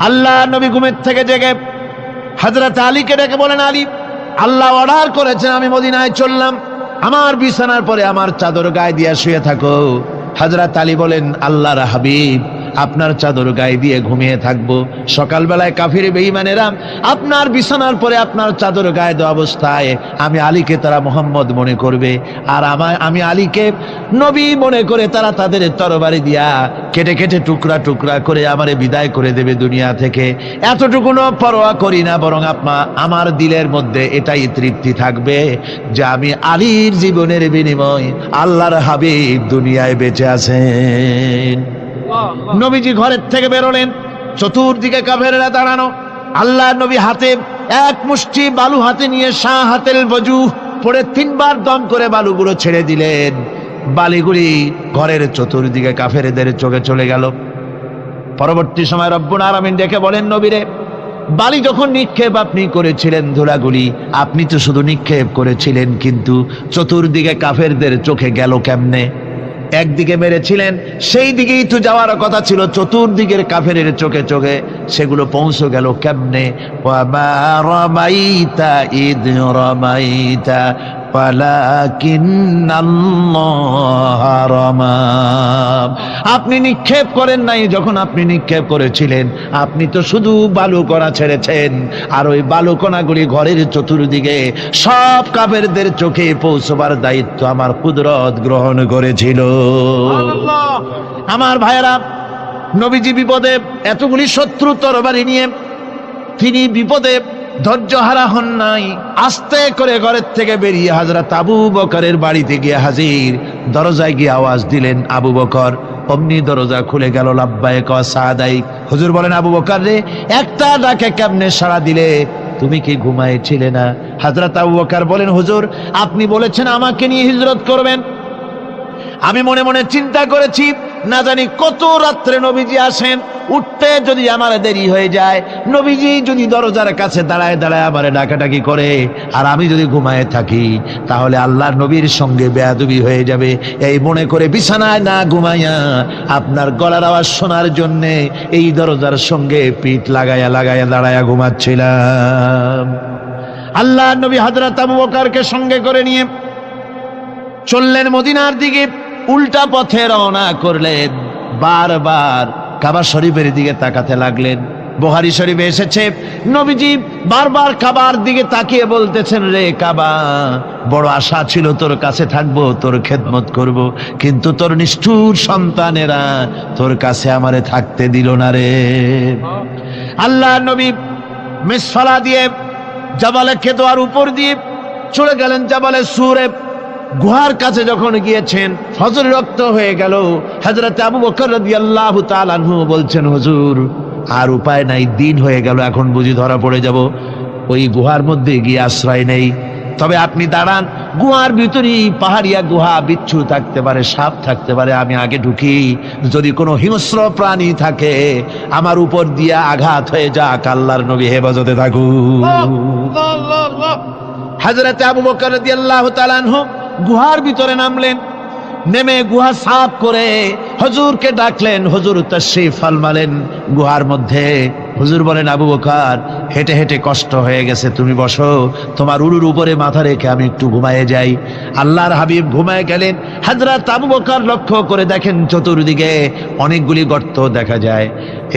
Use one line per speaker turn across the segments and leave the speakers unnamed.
আল্লাহ নবী ঘুমের থেকে জেগে হযরত আলীকে ডেকে বলেন, আলী, আল্লাহ অর্ডার করেছেন আমি মদিনায় চললাম, আমার বিছানার পরে আমার চাদর গায়ে দিয়ে শুয়ে থাকো। হযরত আলী বলেন, আল্লাহর হাবিব, আপনার চাদর গায়ে দিয়ে ঘুমিয়ে থাকবো? সকালবেলায় কাফির বেঈমানেরা আপনার বিছানার পরে আপনার চাদর গায়ে দেওয়া অবস্থায় আমি আলীকে তারা মোহাম্মদ মনে করবে, আর আমি আলীকে নবী মনে করে তারা তাদের তরবারি দিয়া কেটে কেটে টুকরা টুকরা করে আমারে বিদায় করে দেবে দুনিয়া থেকে। এতটুকুনো পরোয়া করি না, বরং আমার দিলের মধ্যে এটাই তৃপ্তি থাকবে যে আমি আলীর জীবনের বিনিময় আল্লাহর হাবিব দুনিয়ায় বেঁচে আছেন। নবীজি ঘরের থেকে বেরোলেন, চতুর্দিকে কাফেররা দাঁড়ানো। আল্লাহ নবী হাতে এক মুষ্টি বালু হাতে নিয়ে শাহাতেল বজু পড়ে 3 বার দম করে বালুগুলো ছেড়ে দিলেন। বালিগুলি ঘরের চতুর্দিকে কাফেরদের চোখে চলে গেল। পরবর্তী সময় রব্বুল আলামিন ডেকে বলেন, নবীরে, বালি যখন নিক্ষেপ আপনি করেছিলেন ধুলাগুলি, আপনি তো শুধু নিক্ষেপ করেছিলেন, কিন্তু চতুর্দিকে কাফেরদের চোখে গেল কেমনে? একদিকে মেরেছিলেন, সেই দিকেই তো যাওয়ার কথা ছিল, চতুর্দিকের কাফেরের চোখে চোখে সেগুলো পৌঁছে গেল কেমনে? ওয়ামা রামাইতা ইদ রামাইতা ওয়ালাকিন্নাল্লাহ রামা। আপনি নিক্ষেপ করেন নাই, যখন আপনি নিক্ষেপ করেছিলেন আপনি তো শুধু বালুকণা ছেড়েছেন, আর ওই বালুকণাগুলি ঘরের চতুর্দিকে সব কাফেরদের চোখে পৌঁছবার দায়িত্ব আমার কুদরত গ্রহণ করেছিল। আমার ভাইয়েরা, নবীজি বিপদে, এতগুলি শত্রু তরবারি নিয়ে তিনি বিপদে ধৈর্যহারা হন নাই। আস্তে করে ঘরের থেকে বেরিয়ে হযরত আবু বকরের বাড়িতে গিয়ে হাজির। দরজায় গিয়ে আওয়াজ দিলেন, আবু বকর। অমনি দরজা খুলে গেল। লাব্বাইক ওয়া সাদাইক। হুজুর বলেন, আবু বকর রে, একটা ডাকে কেমনে সাড়া দিলে? তুমি কি ঘুমাইছিলে না? হযরত আবু বকর বলেন, হুজুর, আপনি বলেছেন আমাকে নিয়ে হিজরত করবেন, আমি মনে মনে চিন্তা করেছি, না জানি কত রাত্রে নবীজি আসেন, উঠতে যদি আমার দেরি হয়ে যায়, নবীজি যদি দরজার কাছে দাঁড়ায় দাঁড়ায় আমারে ডাকাডাকি করে, আর আমি যদি ঘুমায় থাকি, তাহলে আল্লাহর নবীর সঙ্গে বেয়াদবি হয়ে যাবে। এই মনে করে বিছানায় না ঘুমাইয়া আপনার গলার আওয়াজ শোনার জন্যে এই দরজার সঙ্গে পিঠ লাগাইয়া লাগাইয়া দাঁড়াইয়া ঘুমাচ্ছিলাম। আল্লাহর নবী হযরত আবু বকরকে সঙ্গে করে নিয়ে চললেন মদিনার দিকে। উল্টা পথে রওনা করলেন। বারবার কাবা শরীফের দিকে তাকাতে লাগলেন। বুখারী শরীফে এসেছে, নবীজি বারবার কাবার দিকে তাকিয়ে বলতেছেন, রে কাবা, বড় আশা ছিল তোর কাছে থাকবো, তোর খেদমত করব, কিন্তু তোর নিষ্ঠুর সন্তানেরা তোর কাছে আমারে থাকতে দিল না রে। আল্লাহ নবী মিসফালা দিয়ে জাবালে কেদোয়ার উপর দিয়ে চলে গেলেন জাবালে সুরে। গুহার কাছে যখন গিয়েছেন, ফজর রক্ত হয়ে গেল। হযরত আবু বকর রাদিয়াল্লাহু তাআলা আনহু বলছেন, হুজুর, আর উপায় নাই, দিন হয়ে গেল, এখন বুঝি ধরা পড়ে যাব, ওই গুহার মধ্যে গিয়ে আশ্রয় নেই। তবে আপনি দাঁড়ান, গুহার ভিতরেই পাহাড়িয়া গুহা, বিচ্ছু থাকতে পারে, সাপ থাকতে পারে, আমি আগে ঢুকি, যদি কোনো হিংস্র প্রাণী থাকে আমার উপর দিয়ে আঘাত হয়ে যাক, আল্লাহর নবী হেফাজতে থাকুক। হযরত আবু বকর রাদিয়াল্লাহু তাআলা আনহু গুহার ভিতরে নামলেন। নেমে গুহা সাফ করে হুজুরকে ডাকলেন। হুজুর তাশরীফ ফরমালেন গুহার মধ্যে। হুজুর বলেন, আবু বকর, হেঁটে হেঁটে কষ্ট হয়ে গেছে, তুমি বসো, তোমার উরুর উপরে মাথা রেখে আমি একটু ঘুমায়ে যাই। আল্লাহর হাবিব ঘুমায়ে গেলেন। হযরত আবু বকর লক্ষ্য করে দেখেন চতুর্দিকে অনেকগুলি গর্ত দেখা যায়।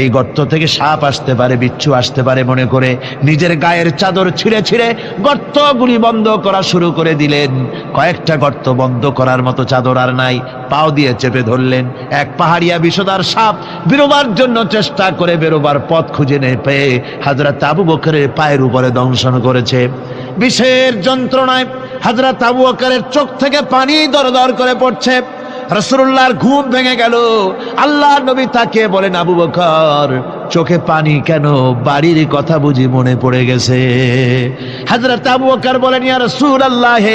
এই গর্ত থেকে সাপ আসতে পারে, বিচ্ছু আসতে পারে মনে করে নিজের গায়ের চাদর ছিঁড়ে ছিঁড়ে গর্তগুলি বন্ধ করা শুরু করে দিলেন। কয়েকটা গর্ত বন্ধ করার মতো চাদর আর নাই, পাও দিয়ে চেপে ধরলেন। এক পাহাড়িয়া বিষধর সাপ বেরোবার জন্য চেষ্টা করে বেরোবার পথ খুঁজে না পেয়ে হযরত আবু বকরের পায়ের উপরে দংশন করেছে। বিষের যন্ত্রণায় হযরত আবু বকরের চোখ থেকে পানি দরদর করে পড়ছে। রাসূলুল্লাহর ঘুম ভেঙে গেল। আল্লাহর নবী তাকে বলেন, আবু বকর, চোখে পানি কেন? বাড়ির কথা বুঝি মনে পড়ে গেছে? হযরত আবু বকর বলেন, ইয়া রাসূলুল্লাহ,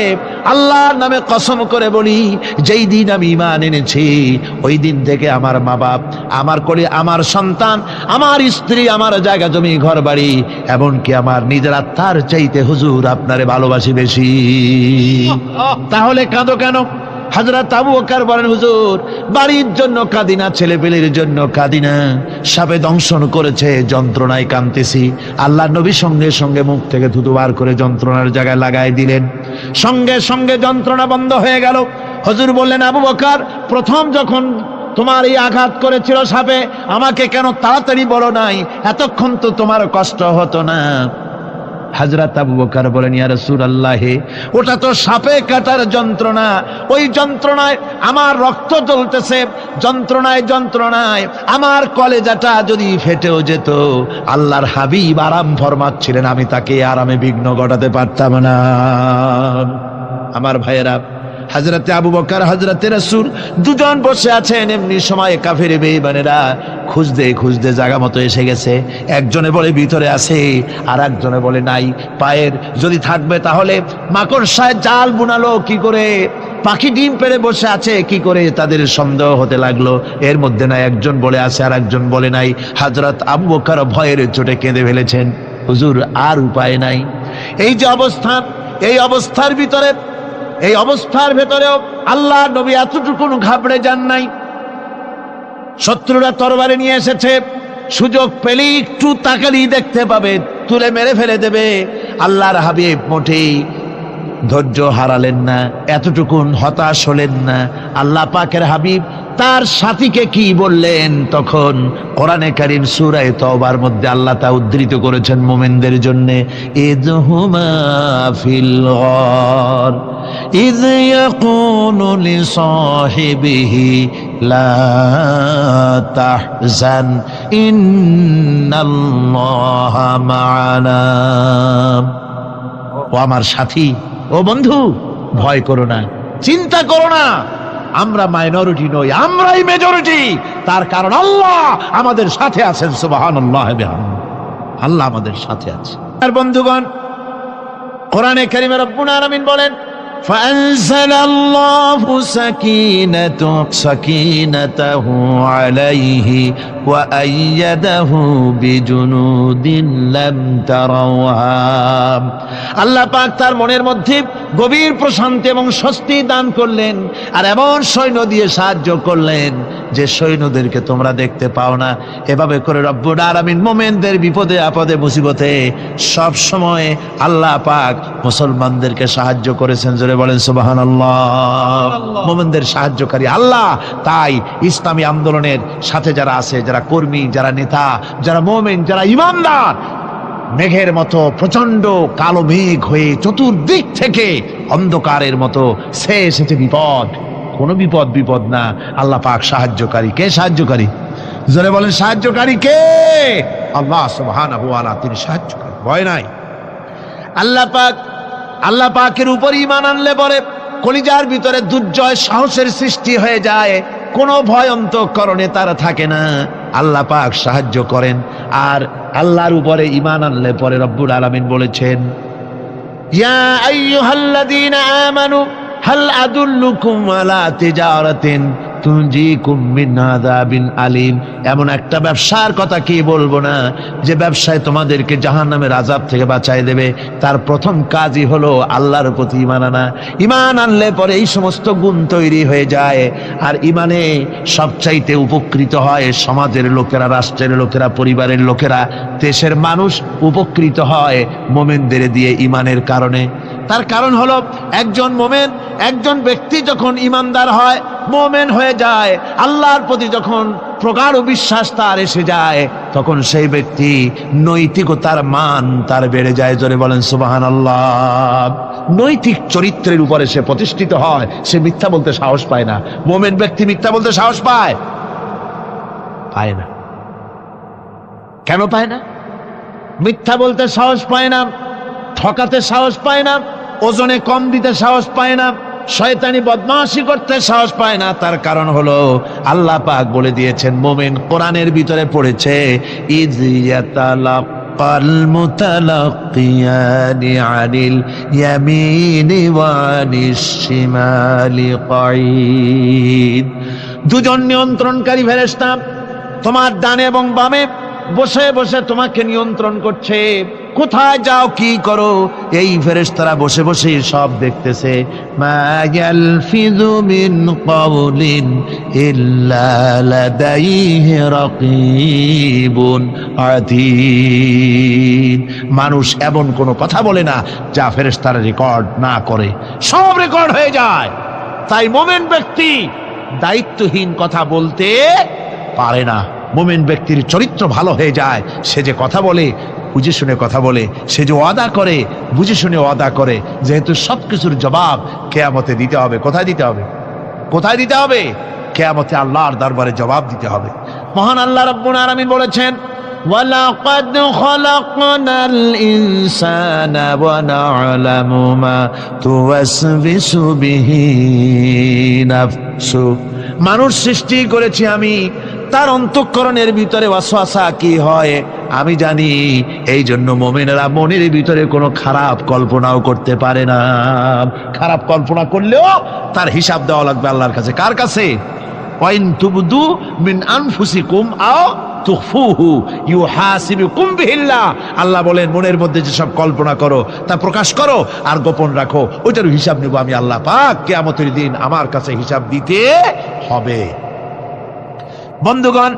আল্লাহর নামে কসম করে বলি, যেই দিন আমি ঈমান এনেছি ওই দিন থেকে আমার মা বাপ, আমার কোলে আমার সন্তান, আমার স্ত্রী, আমার জায়গা জমি ঘর বাড়ি, এমনকি আমার নিজের আত্মার চাইতে হুজুর আপনারে ভালোবাসি বেশি। তাহলে কাঁদো কেন? হযরত আবু বকর বলেন, হুজুর বাড়ির জন্য কাঁদি না, ছেলেপেলের জন্য কাঁদি না, সাপে দংশন করেছে, যন্ত্রণায় কাঁদতেছি। আল্লাহ নবী সঙ্গে সঙ্গে মুখ থেকে থুতু বার করে যন্ত্রণার জায়গায় লাগাই দিলেন, সঙ্গে সঙ্গে যন্ত্রণা বন্ধ হয়ে গেল। হুজুর বললেন, আবু বকর প্রথম যখন তোমার এই আঘাত করেছিল সাপে, আমাকে কেন তাড়াতাড়ি বলো নাই? এতক্ষণ তো তোমার কষ্ট হতো না। হযরত আবু বকর বলেন, ইয়া রাসূলুল্লাহ, ওটা তো সাপে কাটার যন্ত্রণা, ওই যন্ত্রণায় আমার রক্ত জ্বলতেছে, যন্ত্রণায় আমার কলেজাটা যদি ফেটেও যেত। আল্লাহর হাবিব আরাম ফরমাচ্ছিলেন, আমি তাকে আরামে বিঘ্ন ঘটাতে পারতাম না। আমার ভাইয়েরা, হযরতে আবু বকর হযরতে রাসূল দুজন বসে আছেন, এমনি সময় কাফের বেঈমানেরা খুঁজতে খুঁজতে জায়গা মতো এসে গেছে। একজনে বলে ভিতরে আছে, আর একজনে বলে নাই। পায়ের যদি থাকবে তাহলে মাকড়সায় জাল বুনালো কি করে, পাখি ডিম পেড়ে বসে আছে কি করে, তাদের সন্দেহ হতে লাগলো। এর মধ্যে না একজন বলে আছে আর একজন বলে নাই। হযরত আবু বকর ভয়ের চোটে কেঁদে ফেলেছেন, হুজুর আর উপায় নাই। এই যে অবস্থান, এই অবস্থার ভেতরেও আল্লাহ নবী এতটুকু ঘাবড়ে যান নাই। শত্রুরা তরবারি নিয়ে এসেছে, সুযোগ পেলেই একটু তাকালেই দেখতে পাবে, তুলে মেরে ফেলে দেবে। আল্লাহর হাবিব মোটেই ধৈর্য হারালেন না, এতটুকুন হতাশ হলেন না। আল্লাহ পাকের হাবিব তার সাথীকে কি বললেন? তখন কোরআনে কারীম সূরা তাওবার মধ্যে আল্লাহ তা উদ্ধৃত করেছেন মুমিনদের জন্য, ইযহুমা ফিল গার ইয ইয়াকুলু লিসাহিবিহি লা তাহজান ইন্নাল্লাহা মা'ানা। ও আমার সাথী, ও বন্ধু, ভয় করো না, চিন্তা করো না, আমরা মাইনরিটি নই, আমরাই মেজরিটি। তার কারণ আল্লাহ আমাদের সাথে আছেন। সুবহানাল্লাহ বিহামদিহি, আল্লাহ আমাদের সাথে আছে। আর বন্ধুগণ, কোরআনে কারীমে রব্বুল আলামিন বলেন, فأنزلallahu سكينته عليه وأيده بجنود لم تروها। আল্লাহ পাক তার মনের মধ্যে গভীর প্রশান্তি এবং স্বস্তি দান করলেন, আর এমন সৈন্য দিয়ে সাহায্য করলেন যে সৈন্যদেরকে তোমরা দেখতে পাও না। এভাবে করে রব্বুল আলামিন মুমিনদের বিপদে আপদে মুসিবতে সব সময় আল্লাহ পাক মুসলমানদেরকে সাহায্য করেছেন। জোরে বলেন সুবহানাল্লাহ। মুমিনদের সাহায্যকারী আল্লাহ। তাই ইসলামী আন্দোলনের সাথে যারা আছে, যারা কর্মী, যারা নেতা, যারা মুমিন, যারা ঈমানদার, মেঘের মতো প্রচন্ড কালো মেঘ হয়ে চতুর্দিক থেকে অন্ধকারের মতো সে এসেছে বিপদ, কোনো বিপদ না। আল্লাহ পাক সাহায্যকারী। কে সাহায্যকারী? জোরে বলেন, সাহায্যকারী কে? আল্লাহ সুবহানাহু ওয়া তাআলা, তিনি সাহায্যকারী, ভয় নাই। আল্লাহ পাকের উপর ঈমান আনলে পরে কলিজার ভিতরে দুর্জয় সাহসের সৃষ্টি হয়ে যায়, কোনো ভয় অন্তঃকরণে তার থাকে না। আল্লাহ পাক সাহায্য করেন। আর আল্লাহর উপরে ঈমান আনলে পরে রব্বুল আলামিন বলেছেন, ইয়া আইয়ুহাল্লাযীনা আমানু হাল আদুল্লুকুম আলা তিজারাতিন তুনজিকুম মিন আযাবিন আলীম। এমন একটা ব্যবসার কথা কি বলবো না যে ব্যবসায় তোমাদেরকে জাহান্নামের আযাব থেকে বাঁচায় দেবে। তার প্রথম কাজই হলো আল্লাহর প্রতি ঈমান আনা। ঈমান আনলে পরে এই সমস্ত গুণ তৈরি হয়ে যায়। আর ঈমানে সবচাইতে উপকৃত হয় সমাজের লোকেরা, রাষ্ট্রের লোকেরা, পরিবারের লোকেরা, দেশের মানুষ উপকৃত হয় মুমিনদের দিয়ে ঈমানের কারণে। তার কারণ হলো একজন মুমিন, একজন ব্যক্তি যখন ঈমানদার হয়, মুমিন হয়ে যায়, আল্লাহর প্রতি যখন প্রগাঢ় বিশ্বাস তার এসে যায়, তখন সেই ব্যক্তি নৈতিকতার মান তার বেড়ে যায়। জোরে বলেন সুবহানাল্লাহ। নৈতিক চরিত্রের উপরে সে প্রতিষ্ঠিত হয়, সে মিথ্যা বলতে সাহস পায় না। মুমিন ব্যক্তি মিথ্যা বলতে সাহস পায় না। কেন পায় না? মিথ্যা বলতে সাহস পায় না, ঠকাতে সাহস পায় না, ওজনে কম দিতে সাহস পায় না, শয়তানি বদমাশি করতে সাহস পায় না। তার কারণ হলো আল্লাহ পাক বলে দিয়েছেন, মুমিন কোরআনের ভিতরে পড়েছে, ইয ইয়াতালাক্কাল মুতালাক্কিয়ানি আনিল ইয়ামিনি ওয়া আনিশ শিমালি কাঈদ। দুজন নিয়ন্ত্রণকারী ফেরেশতা তোমার ডানে এবং বামে বসে বসে তোমাকে নিয়ন্ত্রণ করছে। কোথায় যাও, কি করো, এই ফেরেশতারা বসে বসে সব দেখতেছে। মা ইয়ালফিযু মিন কাওলিন ইল্লা লাদাইহি রাকীবুন আতীদ। মানুষ এমন কোনো কথা বলে না যা ফেরেশতারা রেকর্ড না করে, সব রেকর্ড হয়ে যায়। তাই মুমিন ব্যক্তি দায়িত্বহীন কথা বলতে পারে না। মুমিন ব্যক্তির চরিত্র ভালো হয়ে যায়, সে যে কথা বলে বুঝে শুনে কথা বলে, সে যে ওয়াদা করে বুঝে শুনে ওয়াদা করে, যেহেতু সবকিছুর জবাব কিয়ামতে দিতে হবে। কোথায় দিতে হবে? কোথায় দিতে হবে? কিয়ামতে আল্লাহর দরবারে জবাব দিতে হবে। মহান আল্লাহ রাব্বুল আলামিন বলেছেন, ওয়ালাকাদ খালাকনাল ইনসানা ওয়া না'লামু মা তুওয়াসবিসু বিহি নাফসু। মানুষ সৃষ্টি করেছি আমি, তার অন্তঃকরণের ভিতরে ওয়াসওয়াসা কি হয় আমি জানি। এই জন্য মুমিনেরা মনের ভিতরে কোনো খারাপ কল্পনাও করতে পারে না। খারাপ কল্পনা করলেও তার হিসাব দেওয়া লাগবে আল্লাহর কাছে। কার কাছে? ওয়াইন তুবদু মিন আনফুসিকুম আও তুখফুহু ইউহাসিবুকুম বিহিল্লাহ। আল্লাহ বলেন, মনের মধ্যে যেসব কল্পনা করো তা প্রকাশ করো আর গোপন রাখো, ওইটার হিসাব নেব আমি আল্লাহ পাক। কিয়ামতের দিন আমার কাছে হিসাব দিতে হবে। বন্ধুগণ,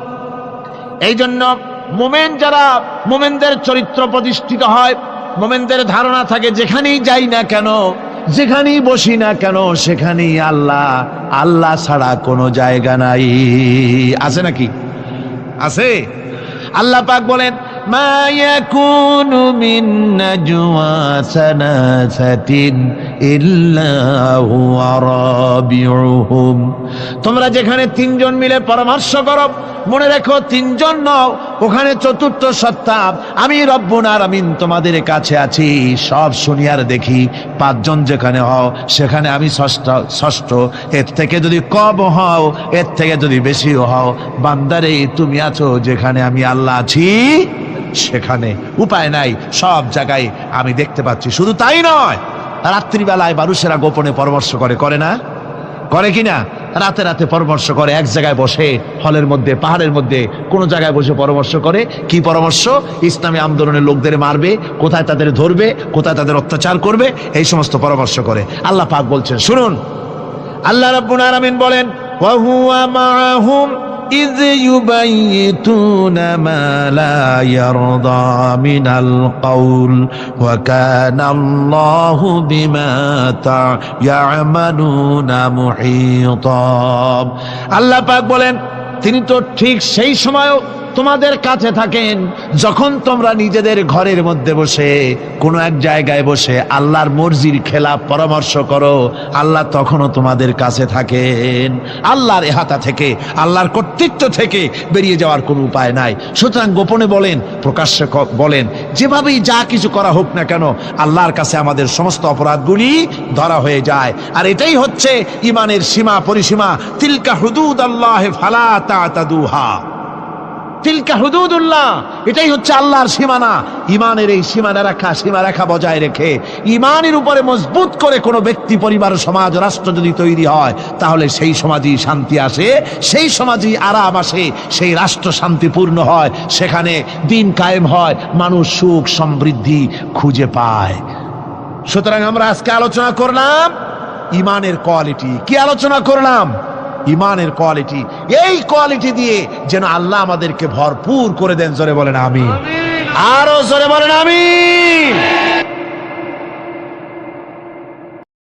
এই জন্য মুমিন যারা, মুমিনদের চরিত্র প্রতিষ্ঠিত হয়, মুমিনদের ধারণা থাকে যেখানেই যাই না কেন, যেখানেই বসি না কেন, সেখানেই আল্লাহ, আল্লাহ ছাড়া কোনো জায়গা নাই। আছে নাকি? আছে। আল্লাহ পাক বলেন, মা ইয়াকুনু মিন নাজওয়া সালাসাতিন ইল্লা হুয়া রাবিউহুম। তোমরা যেখানে তিনজন মিলে পরামর্শ করো, মনে রেখো তিনজন নও, ওখানে চতুর্থ সত্তা আমি রব্বুল আলামিন তোমাদের কাছে আছি। সব শুনি আর দেখি। পাঁচজন যেখানে হও সেখানে আমি ষষ্ঠ। এর থেকে যদি কম হও, এর থেকে যদি বেশিও হও, বান্দারে তুমি আছো যেখানে আমি আল্লাহ আছি সেখানে। উপায় নাই, সব জায়গায় আমি দেখতে পাচ্ছি। শুধু তাই নয়, রাত্রিবেলায় মানুষেরা গোপনে পরামর্শ করে না? করে কিনা? রাতে রাতে পরামর্শ করে, এক জায়গায় বসে, হলের মধ্যে, পাহাড়ের মধ্যে, কোন জায়গায় বসে পরামর্শ করে। কি পরামর্শ? ইসলামী আন্দোলনের লোকদের মারবে, কোথায় তাদের ধরবে, কোথায় তাদের অত্যাচার করবে, এই সমস্ত পরামর্শ করে। আল্লাহ পাক বলছেন, শুনুন, আল্লাহ রাব্বুল আলামিন বলেন, ওয়া হুয়া মাআহুম إذ يبيتون ما لا يرضى من القول وكان الله بما يعملون محيطا। আল্লাহ পাক বলেন, তিনি তো ঠিক সেই সময়ও তোমাদের কাছে থাকেন যখন তোমরা নিজেদের ঘরের মধ্যে বসে, কোনো এক জায়গায় বসে আল্লাহর মর্জির খেলাফ পরামর্শ করো। আল্লাহ তখনও তোমাদের কাছে থাকেন। আল্লাহর ইহাতা থেকে, আল্লাহর কর্তৃত্ব থেকে বেরিয়ে যাওয়ার কোনো উপায় নাই। সুতরাং গোপনে বলেন, প্রকাশ্যে বলেন, যেভাবেই যা কিছু করা হোক না কেন, আল্লাহর কাছে আমাদের সমস্ত অপরাধগুলি ধরা হয়ে যায়। আর এটাই হচ্ছে ইমানের সীমা পরিসীমা। তিলকা হুদুদাল্লাহ ফালা তা'তাদুহা। তিলকা হুদুদুল্লাহ, এটাই হচ্ছে আল্লাহর সীমানা। ইমানের এই সীমারেখা বজায় রেখে, ইমানের উপরে মজবুত করে কোনো ব্যক্তি, পরিবার, সমাজ, রাষ্ট্র যদি তৈরি হয়, তাহলে সেই সমাজেই শান্তি আসে, সেই সমাজেই আরাম আসে, সেই রাষ্ট্র শান্তিপূর্ণ হয়, সেখানে দিন কায়েম হয়, মানুষ সুখ সমৃদ্ধি খুঁজে পায়। সুতরাং আমরা আজকে আলোচনা করলাম ইমানের কোয়ালিটি। কি আলোচনা করলাম? ইমানের কোয়ালিটি। এই কোয়ালিটি দিয়ে যেন আল্লাহ আমাদেরকে ভরপুর করে দেন। জোরে বলেন আমিন। আরো জোরে বলেন আমিন।